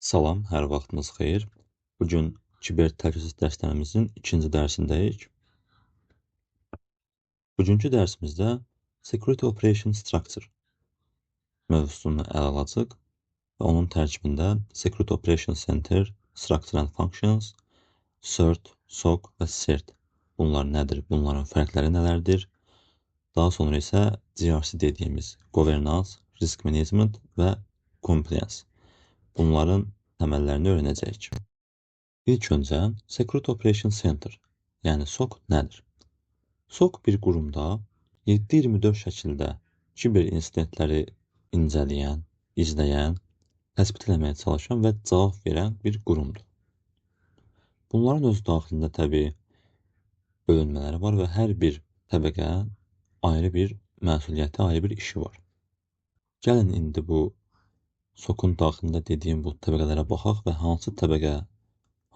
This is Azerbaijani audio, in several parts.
Salam, hər vaxtınız xeyir. Bugün kiber təhlükəsizlik dərslərimizin ikinci dərsindəyik. Bugünkü dərsimizdə Security Operation Structure mövzusunu ələ alacaq və onun tərkibində Security Operation Center, Structure and Functions, CERT, SOC və CERT. Bunlar nədir? Bunların fərqləri nələrdir? Daha sonra isə GRC dediyimiz Governance, Risk Management və Compliance. Bunların təməllərini öyrənəcəyik. İlk öncə Security Operation Center, yəni SOC nədir? SOC bir qurumda 7/24 şəkildə kiber insidentləri incələyən, izləyən, təsbit etməyə çalışan və cavab verən bir qurumdur. Bunların öz daxilində təbii bölünmələri var və hər bir təbəqə ayrı bir məsuliyyəti, ayrı bir işi var. Gəlin indi bu SOC-un daxilində dediyim bu təbəqələrə baxaq və hansı təbəqə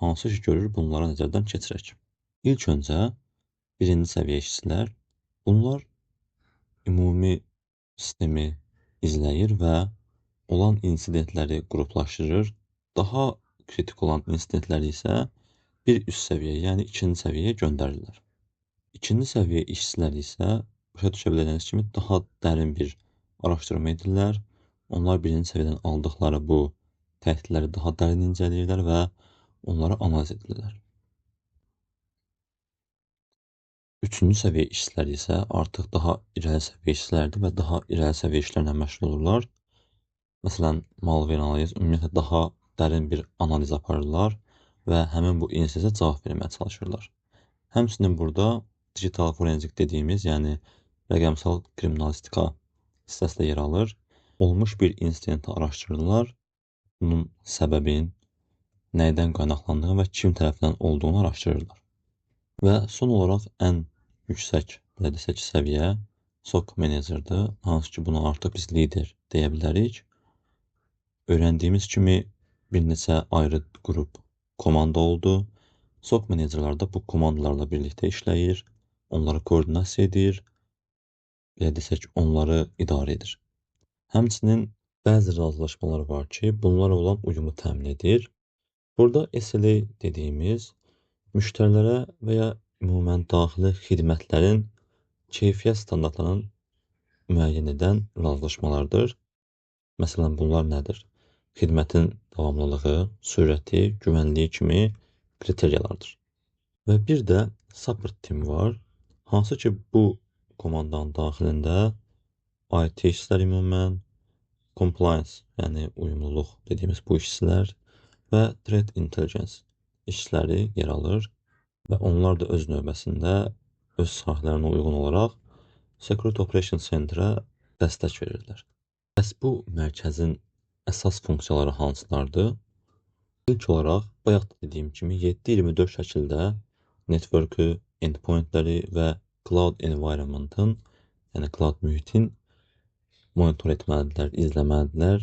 hansı iş görür, bunlara nəzərdən keçirək. İlk öncə birinci səviyyə işçilər, bunlar ümumi sistemi izləyir və olan insidentləri qruplaşdırır. Daha kritik olan insidentləri isə bir üst səviyyəyə, yəni ikinci səviyyəyə göndərirlər. İkinci səviyyə işçilər isə başa düşə biləcəyiniz kimi daha dərin bir araşdırma edirlər. Onlar birinci səviyyədən aldıqları bu təhdidləri daha dərin incələyirlər və onları analiz edirlər. Üçüncü səviyyə işçiləri isə artıq daha irəli səviyyə işçilərdir və daha irəli səviyyə işlərlə məşğul olurlar. Məsələn, malware analiz, ümumiyyətlə daha dərin bir analiz aparırlar və həmin bu insidentə cavab verməyə çalışırlar. Həmçinin burada digital forenzik dediyimiz, yəni rəqəmsal kriminalistika hissəsi də yer alır. Olmuş bir insidenti araşdırırlar, bunun səbəbin, nədən qaynaqlandığını və kim tərəfindən olduğunu araşdırırlar. Və son olaraq ən yüksək səviyyə SOC menecerdir, hansı ki bunu artıq biz lider deyə bilərik. Öyrəndiyimiz kimi bir neçə ayrı qrup komanda oldu. SOC menecerlər də bu komandalarla birlikdə işləyir, onları koordinasiya edir, belə desək, onları idarə edir. Həmçinin bəzi razılaşmalar var ki, bunlarla olan uyumu təmin edir. Burada SLA dediyimiz müştərilərə və ya ümumən daxili xidmətlərin keyfiyyət standartlarının müəyyən edən razılaşmalardır. Məsələn, bunlar nədir? Xidmətin davamlılığı, sürəti, güvənliyi kimi kriteriyalardır. Və bir də support team var, hansı ki bu komandanın daxilində IT işçilər ümumən, compliance, yəni uyumluluq dediyimiz bu işçilər və threat intelligence işçiləri yer alır və onlar da öz növbəsində öz sahələrinə uyğun olaraq Security Operation Center-ə dəstək verirlər. Bəs bu mərkəzin əsas funksiyaları hansılardır? İlk olaraq, bayaq da dediyim kimi 7/24 şəkildə network'ü, endpointləri və cloud environment'ın, yəni cloud mühitin monitor etməlidirlər, izləməlidirlər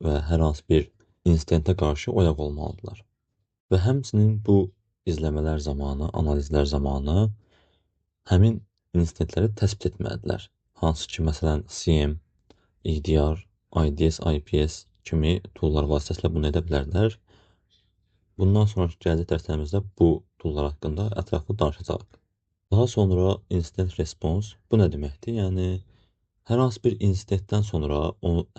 və hər hansı bir insidentə qarşı oyaq olmalıdırlar. Və həmçinin bu izləmələr zamanı, analizlər zamanı həmin insidentləri təsbit etməlidirlər. Hansı ki, məsələn, CM, EDR, IDS, IPS kimi toollar vasitəsilə bunu edə bilərlər. Bundan sonraki gələcək dərslərimizdə bu toollar haqqında ətraflı danışacağıq. Daha sonra incident response, bu nə deməkdir? Yəni, hər hansı bir insidentdən sonra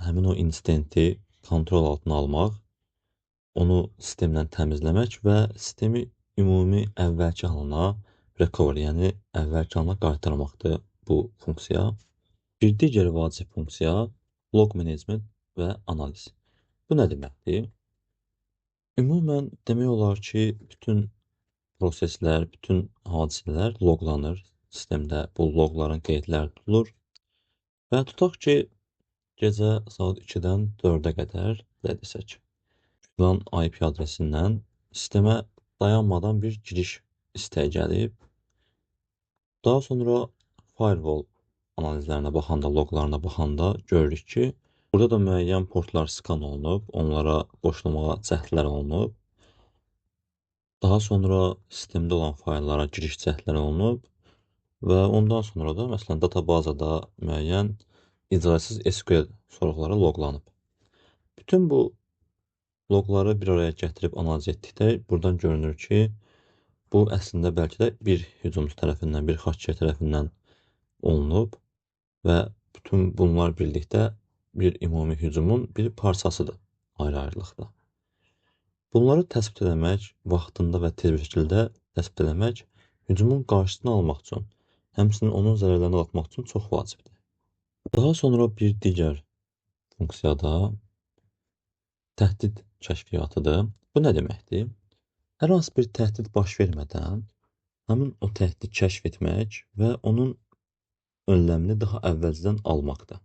həmin o insidenti kontrol altına almaq, onu sistemdən təmizləmək və sistemi ümumi əvvəlki halına recover, yəni əvvəlki halına qaytarmaqdır bu funksiya. Bir digər vacib funksiya log management və analiz. Bu nə deməkdir? Ümumən demək olar ki, bütün proseslər, bütün hadisələr loglanır sistemdə, bu logların qeydləri tutulur. Və tutaq ki, gecə saat 2-dən 4-ə qədər, desək, filan IP adresindən sistemə dayanmadan bir giriş istəyi gəlib. Daha sonra firewall analizlərinə baxanda, loglarına baxanda görürük ki, burada da müəyyən portlar skan olunub, onlara qoşulmağa cəhdlər olunub. Daha sonra sistemdə olan fayllara giriş cəhdləri olunub və ondan sonra da, məsələn, databazada müəyyən icazəsiz SQL sorğuları loqlanıb. Bütün bu Loqları bir araya gətirib analiz etdikdə buradan görünür ki, bu əslində bəlkə də bir hücumçu tərəfindən, bir xaççı tərəfindən olunub və bütün bunlar birlikdə bir ümumi hücumun bir parçasıdır ayrı-ayrılıqda. Bunları təsbit etmək, vaxtında və tez bir şəkildə təsbit etmək hücumun qarşısını almaq üçün, həmçinin onun zərərlərini azaltmaq üçün çox vacibdir. Daha sonra bir digər funksiya da təhdid kəşfiyyatıdır. Bu nə deməkdir? Hər hansı bir təhdid baş vermədən həmin o təhdidi kəşf etmək və onun önləmini daha əvvəlcədən almaqdır.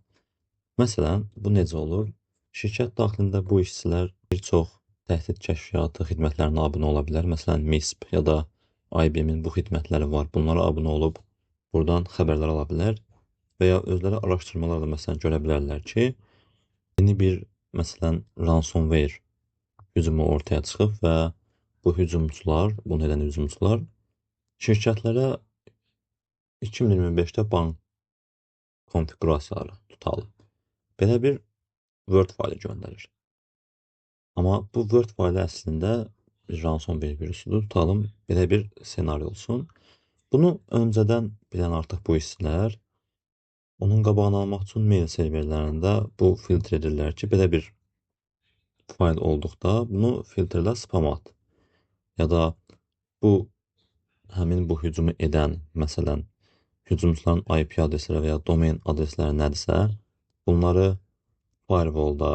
Məsələn, bu necə olur? Şirkət daxilində bu işçilər bir çox təhdid kəşfiyyatı xidmətlərinə abunə ola bilər. Məsələn, MISP ya da IBM-in bu xidmətləri var. Bunlara abunə olub buradan xəbərlər ala bilər və ya özləri araşdırmalarla məsələn görə bilərlər ki, yeni bir məsələn ransomware hücumu ortaya çıxıb və bu hücumçular, bunu edən hücumçular şirkətlərə 2025-də bank konfiqurasiyaları tutalım. Belə bir Word faylı göndərir. Amma bu Word faylı əslində bir ransomware virüsudur. Tutalım, belə bir senaryo olsun. Bunu öncədən bilən artıq bu işçilər onun qabağını almaq üçün mail serverlərində bu filtr edirlər ki, belə bir fayl olduqda bunu filtrlə spam at. Ya da həmin bu hücumu edən, məsələn, hücumçuların IP adresləri və ya domain adresləri nədirsə, bunları firewallda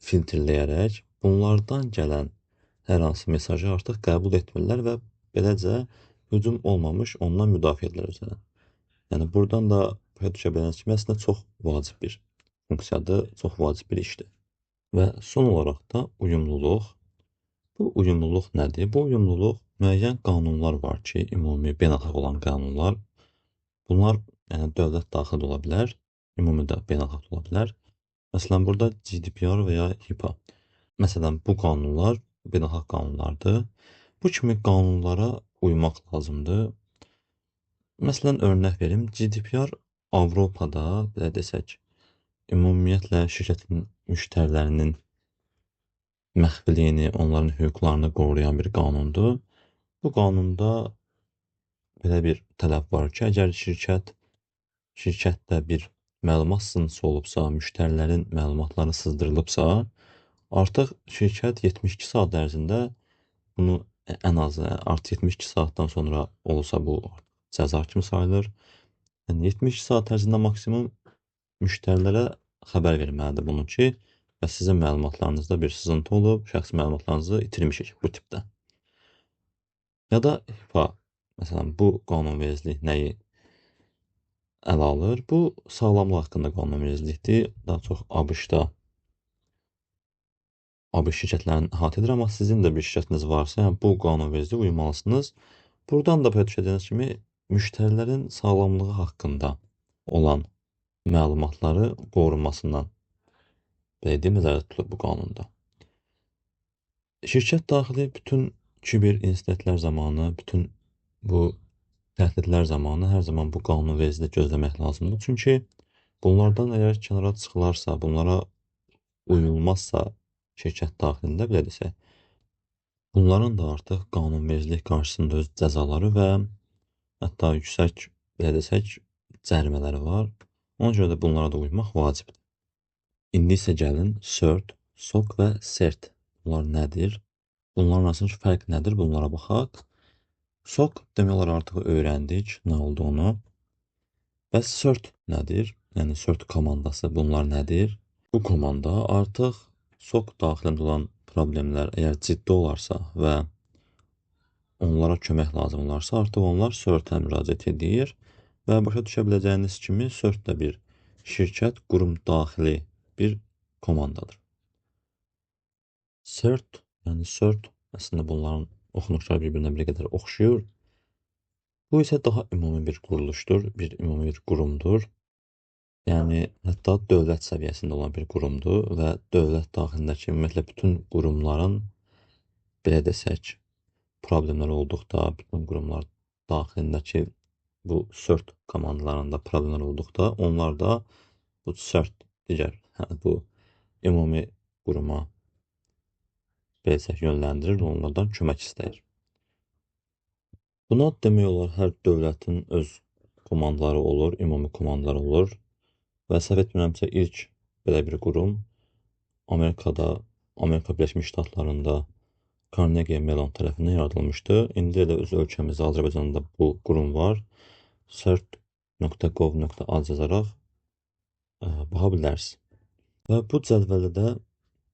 filtrləyərək bunlardan gələn hər hansı mesajı artıq qəbul etmirlər və beləcə hücum olmamış ondan müdafiə edirlər özlərini. Yəni buradan da başa düşə bilərsiniz ki, əslində çox vacib bir funksiyadır, çox vacib bir işdir. Və son olaraq da uyumluluq. Bu uyumluluq nədir? Bu uyumluluq müəyyən qanunlar var ki, ümumi beynəlxalq olan qanunlar. Bunlar yəni dövlət daxil ola bilər, ümumi də beynəlxalq ola bilər. Məsələn, burada GDPR və ya HIPAA. Məsələn, bu qanunlar beynəlxalq qanunlardır. Bu kimi qanunlara uymaq lazımdır. Məsələn, örnək verim, GDPR Avropada, belə desək, ümumiyyətlə şirkətin müştərilərinin məxfiliyini, onların hüquqlarını qoruyan bir qanundur. Bu qanunda belə bir tələb var ki, əgər şirkətdə bir məlumat sızıntısı olubsa, müştərilərin məlumatları sızdırılıbsa, artıq şirkət 72 saat ərzində bunu ən azı artıq 72 saatdan sonra olsa bu cəza kimi sayılır. Yəni 72 saat ərzində maksimum müştərilərə xəbər verməlidir bunu ki, və sizin məlumatlarınızda bir sızıntı olub, şəxsi məlumatlarınızı itirmişik bu tipdə. Ya da HIPAA, məsələn, bu qanunvericilik nəyi ələ alır? Bu sağlamlıq haqqında qanunvericilikdir. Daha çox ABŞ-da ABŞ şirkətlərini əhatə edir, amma sizin də bir şirkətiniz varsa, yəni bu qanunvericiliyə uymalısınız. Buradan da başa düşəcəyiniz kimi müştərilərin sağlamlığı haqqında olan məlumatları qorunmasından belə deyim, nəzərdə tutulur bu qanunda. Şirkət daxili bütün kiber insidentlər zamanı, bütün bu təhdidlər zamanı hər zaman bu qanunvericiliyi gözləmək lazımdır. Çünki bunlardan əgər kənara çıxılarsa, bunlara uyulmazsa şirkət daxilində, belə desək, bunların da artıq qanunvericilik qarşısında öz cəzaları və hətta yüksək, belə desək, cərimələri var. Ona görə də bunlara da uymaq vacibdir. İndi isə gəlin CERT, SOC və CERT. Bunlar nədir? Bunların arasındakı fərq nədir? Bunlara baxaq. SOC demək olar artıq öyrəndik nə olduğunu. Bəs CERT nədir? Yəni CERT komandası bunlar nədir? Bu komanda artıq SOC daxilində olan problemlər əgər ciddi olarsa və onlara kömək lazım olarsa, artıq onlar CERT-ə müraciət edir və başa düşə biləcəyiniz kimi CERT də bir şirkət, qurum daxili bir komandadır. CERT, yəni CERT, əslində bunların oxunuşları bir-birinə bir qədər oxşuyur. Bu isə daha ümumi bir quruluşdur, bir ümumi bir qurumdur. Yəni, hətta dövlət səviyyəsində olan bir qurumdur və dövlət daxilindəki ümumiyyətlə bütün qurumların, belə desək, problemlər olduqda, bütün qurumlar daxilindəki bu CERT komandalarında problemlər olduqda, onlar da bu CERT digər, bu ümumi quruma belə yönləndirir və onlardan kömək istəyir. Buna demək olar hər dövlətin öz komandaları olur, ümumi komandaları olur və səhv etmirəmsə ilk belə bir qurum Amerikada, Amerika Birləşmiş Ştatlarında Carnegie Mellon tərəfindən yaradılmışdı. İndi də öz ölkəmizdə Azərbaycanda bu qurum var. cert.gov.az yazaraq baxa bilərsiniz. Və bu cədvəldə də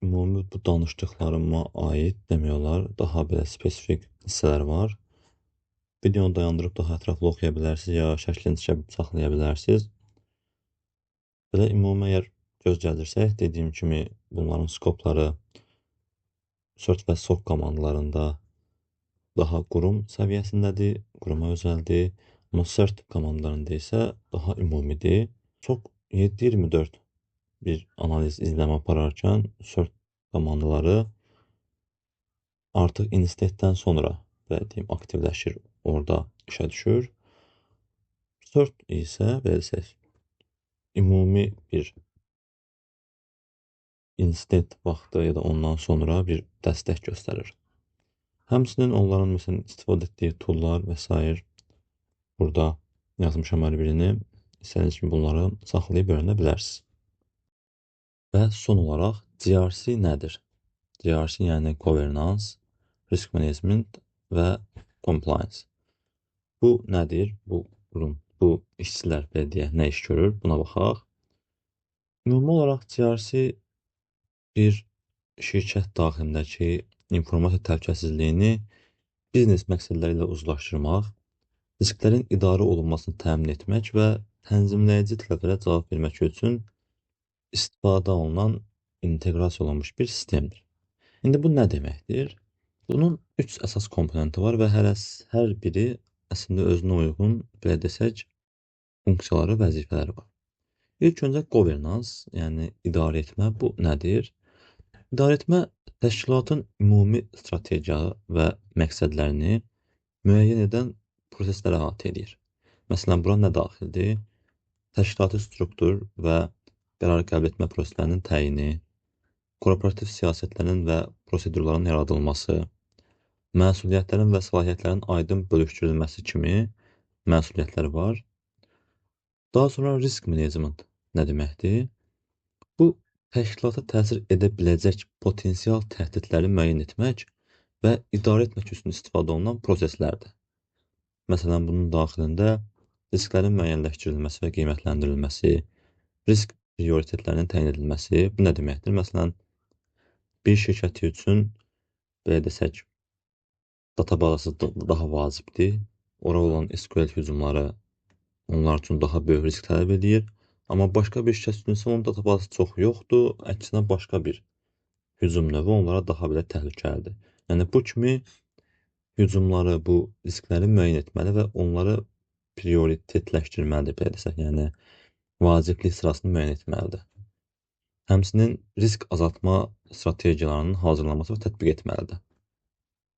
ümumi bu danışdıqlarıma aid demək olar daha belə spesifik hissələr var. Videonu dayandırıb daha ətraflı oxuya bilərsiniz ya şəklini çəkib saxlaya bilərsiniz. Belə ümumi əgər göz gəzdirsək, dediyim kimi bunların skopları search və sock komandalarında daha qurum səviyyəsindədir, quruma özəldir. Amma search komandalarında isə daha ümumidir. Çox 7/24 bir analiz izləmə apararkən search komandaları artıq institdən sonra belə deyim, aktivləşir, orada işə düşür. Search isə belə desək, ümumi bir instant vaxtı ya da ondan sonra bir dəstək göstərir. Həmçinin onların məsələn istifadə etdiyi toollar və s. burada yazmışam hər birini. İstədiyiniz kimi bunları saxlayıb öyrənə bilərsiniz. Və son olaraq GRC nədir? GRC yəni Governance, Risk Management və Compliance. Bu nədir? Bu işçilər belə deyək, nə iş görür? Buna baxaq. Ümumi olaraq GRC bir şirkət daxilindəki informasiya təhlükəsizliyini biznes məqsədləri ilə uzlaşdırmaq, risklərin idarə olunmasını təmin etmək və tənzimləyici tələblərə cavab vermək üçün istifadə olunan inteqrasiya olunmuş bir sistemdir. İndi bu nə deməkdir? Bunun 3 əsas komponenti var və hər biri əslində özünə uyğun, belə desək, funksiyaları, vəzifələri var. İlk öncə governance, yəni idarə etmə, bu nədir? İdarə etmə təşkilatın ümumi strategiya və məqsədlərini müəyyən edən prosesləri əhatə edir. Məsələn, bura nə daxildir? Təşkilati struktur və qərar qəbul etmə proseslərinin təyini, korporativ siyasətlərin və prosedurların yaradılması, məsuliyyətlərin və səlahiyyətlərin aydın bölüşdürülməsi kimi məsuliyyətlər var. Daha sonra risk management nə deməkdir? Bu, təşkilata təsir edə biləcək potensial təhdidləri müəyyən etmək və idarə etmək üçün istifadə olunan proseslərdir. Məsələn, bunun daxilində risklərin müəyyənləşdirilməsi və qiymətləndirilməsi, risk prioritetlərinin təyin edilməsi, bu nə deməkdir? Məsələn, bir şirkəti üçün, belə desək, databazası daha vacibdir. Ora olan SQL hücumları onlar üçün daha böyük risk tələb edir. Amma başqa bir şirkət üçün isə onun databazası çox yoxdur. Əksinə başqa bir hücum növü onlara daha belə təhlükəlidir. Yəni, bu kimi hücumları, bu riskləri müəyyən etməli və onları prioritetləşdirməlidir, belə desək. Yəni, vaciblik sırasını müəyyən etməlidir. Həmçinin risk azaltma strategiyalarının hazırlanması və tətbiq etməlidir.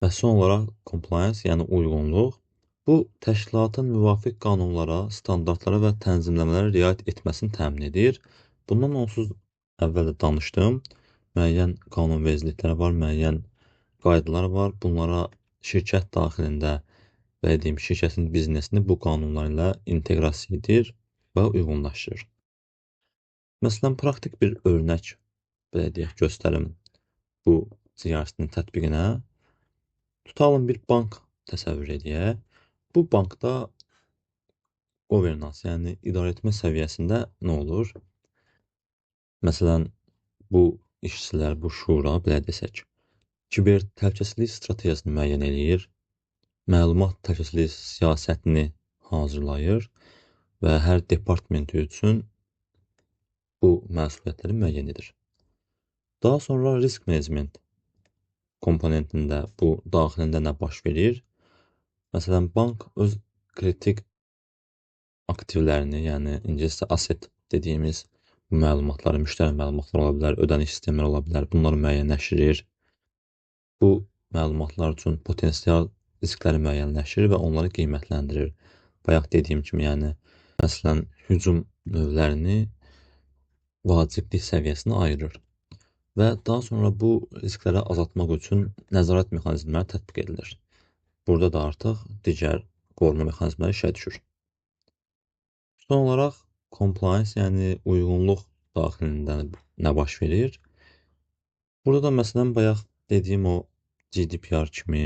Və son olaraq compliance, yəni uyğunluq. Bu, təşkilatın müvafiq qanunlara, standartlara və tənzimləmələrə riayət etməsini təmin edir. Bundan onsuz əvvəl də danışdım. Müəyyən qanunvericiliklər var, müəyyən qaydalar var. Bunlara şirkət daxilində belə deyim, şirkətin biznesini bu qanunlar ilə inteqrasiya edir və uyğunlaşdırır. Məsələn, praktik bir örnək belə deyək, göstərim bu GRC-nin tətbiqinə. Tutalım bir bank təsəvvür edək. Bu bankda governance, yəni idarə etmə səviyyəsində nə olur? Məsələn, bu işçilər, bu şura, belə desək, kiber təhlükəsizlik strategiyasını müəyyən edir, məlumat təhlükəsizliyi siyasətini hazırlayır və hər departmenti üçün bu məsuliyyətləri müəyyən edir. Daha sonra risk management komponentində bu daxilində nə baş verir? Məsələn, bank öz kritik aktivlərini, yəni ingiliscə asset dediyimiz bu məlumatları, müştəri məlumatları ola bilər, ödəniş sistemləri ola bilər, bunları müəyyənləşdirir. Bu məlumatlar üçün potensial riskləri müəyyənləşdirir və onları qiymətləndirir. Bayaq dediyim kimi, yəni, məsələn, hücum növlərini vaciblik səviyyəsinə ayırır. və daha sonra bu riskləri azaltmaq üçün nəzarət mexanizmləri tətbiq edilir. Burada da artıq digər qorunma mexanizmləri işə düşür. Son olaraq compliance, yəni uyğunluq daxilində nə baş verir? Burada da məsələn bayaq dediyim o GDPR kimi,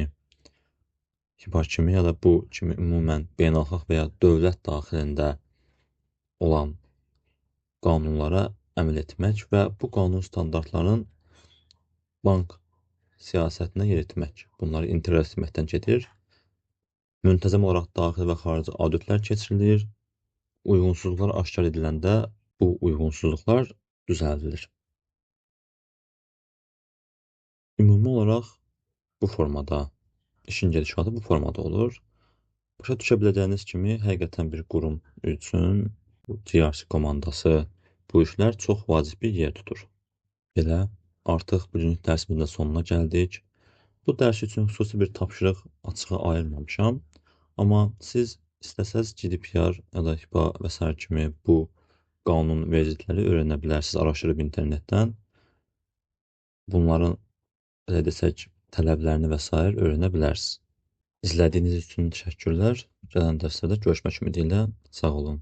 HIPAA kimi ya da bu kimi ümumən beynəlxalq və ya dövlət daxilində olan qanunlara əməl etmək və bu qanun standartlarının bank siyasətinə yeritmək. Bunları inteqrasiya etməkdən gedir. Müntəzəm olaraq daxili və xarici auditlər keçirilir. Uyğunsuzluqlar aşkar ediləndə bu uyğunsuzluqlar düzəldilir. Ümumi olaraq bu formada, işin gedişatı bu formada olur. Başa düşə biləcəyiniz kimi, həqiqətən bir qurum üçün GRC komandası bu işlər çox vacib bir yer tutur. Belə, artıq bugünkü dərsimizin sonuna gəldik. Bu dərs üçün xüsusi bir tapşırıq açığa ayırmamışam. Amma siz istəsəz GDPR ya da HIPAA və s. kimi bu qanun vericiləri öyrənə bilərsiniz, araşdırıb internetdən. Bunların, belə desək, tələblərini və s. öyrənə bilərsiniz. İzlədiyiniz üçün təşəkkürlər. Gələn dərslərdə görüşmək ümidi ilə sağ olun.